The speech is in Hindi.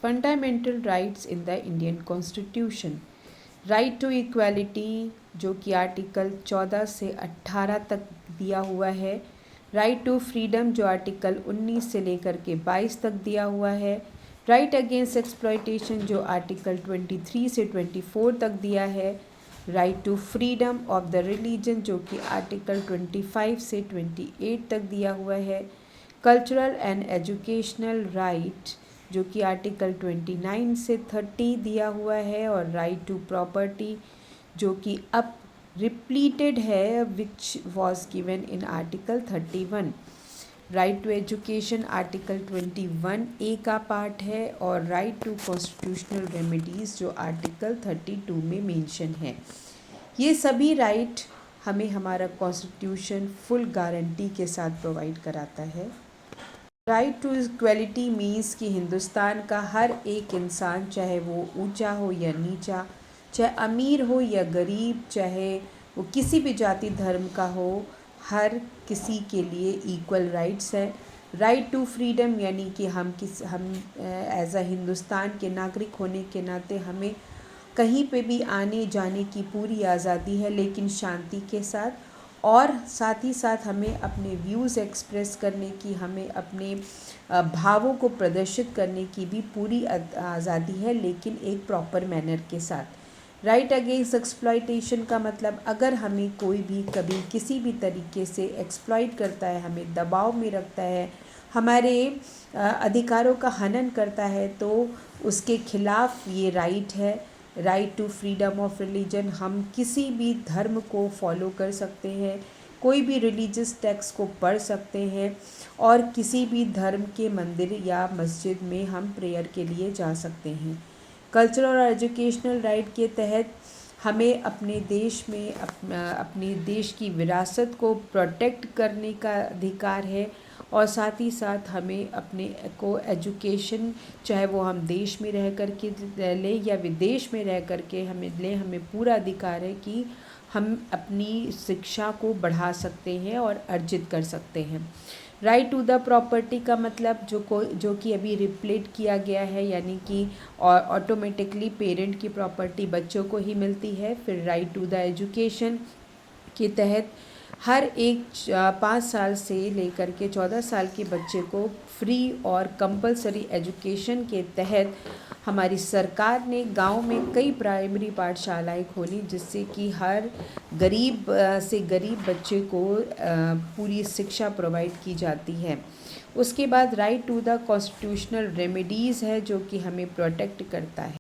Fundamental rights in the Indian constitution. Right to equality जो कि आर्टिकल 14 से 18 तक दिया हुआ है। राइट टू फ्रीडम जो आर्टिकल 19 से लेकर के 22 तक दिया हुआ है। राइट अगेंस्ट एक्सप्लॉयटेशन जो आर्टिकल 23 से 24 तक दिया है। Right to freedom of the religion जो कि आर्टिकल 25 से 28 तक दिया हुआ है। कल्चरल एंड एजुकेशनल राइट जो कि आर्टिकल 29 से 30 दिया हुआ है। और राइट टू प्रॉपर्टी जो कि अब रिप्लीटेड है which was given in article 31। Right to education article 21 A का पार्ट है। और राइट टू कॉन्स्टिट्यूशनल रेमेडीज़ जो आर्टिकल 32 में मेंशन है। ये सभी राइट हमें हमारा कॉन्स्टिट्यूशन फुल गारंटी के साथ प्रोवाइड कराता है। राइट टू इक्वलिटी मीन्स कि हिंदुस्तान का हर एक इंसान, चाहे वो ऊंचा हो या नीचा, चाहे अमीर हो या गरीब, चाहे वो किसी भी जाति धर्म का हो, हर किसी के लिए इक्वल राइट्स है। राइट टू फ्रीडम यानी कि हम एज अ हिंदुस्तान के नागरिक होने के नाते हमें कहीं पे भी आने जाने की पूरी आज़ादी है, लेकिन शांति के साथ। और साथ ही साथ हमें अपने व्यूज़ एक्सप्रेस करने की, हमें अपने भावों को प्रदर्शित करने की भी पूरी आज़ादी है, लेकिन एक प्रॉपर मैनर के साथ। राइट अगेंस्ट एक्सप्लॉयटेशन का मतलब अगर हमें कोई भी कभी किसी भी तरीके से एक्सप्लॉइट करता है, हमें दबाव में रखता है, हमारे अधिकारों का हनन करता है, तो उसके खिलाफ ये राइट है। Right to freedom of religion, हम किसी भी धर्म को फॉलो कर सकते हैं, कोई भी रिलीजियस टेक्स्ट को पढ़ सकते हैं, और किसी भी धर्म के मंदिर या मस्जिद में हम प्रेयर के लिए जा सकते हैं। कल्चरल और एजुकेशनल राइट के तहत हमें अपने देश में अपने देश की विरासत को प्रोटेक्ट करने का अधिकार है। और साथ ही साथ हमें अपने को एजुकेशन, चाहे वो हम देश में रह कर के लें या विदेश में रह कर के हमें पूरा अधिकार है कि हम अपनी शिक्षा को बढ़ा सकते हैं और अर्जित कर सकते हैं। राइट टू द प्रॉपर्टी का मतलब जो कि अभी रिप्लेट किया गया है, यानी कि ऑटोमेटिकली पेरेंट की प्रॉपर्टी बच्चों को ही मिलती है। फिर राइट टू द एजुकेशन के तहत हर एक 5 साल से लेकर के 14 साल के बच्चे को फ्री और कंपलसरी एजुकेशन के तहत हमारी सरकार ने गांव में कई प्राइमरी पाठशालाएं खोली, जिससे कि हर गरीब से गरीब बच्चे को पूरी शिक्षा प्रोवाइड की जाती है। उसके बाद right to the constitutional remedies है जो कि हमें प्रोटेक्ट करता है।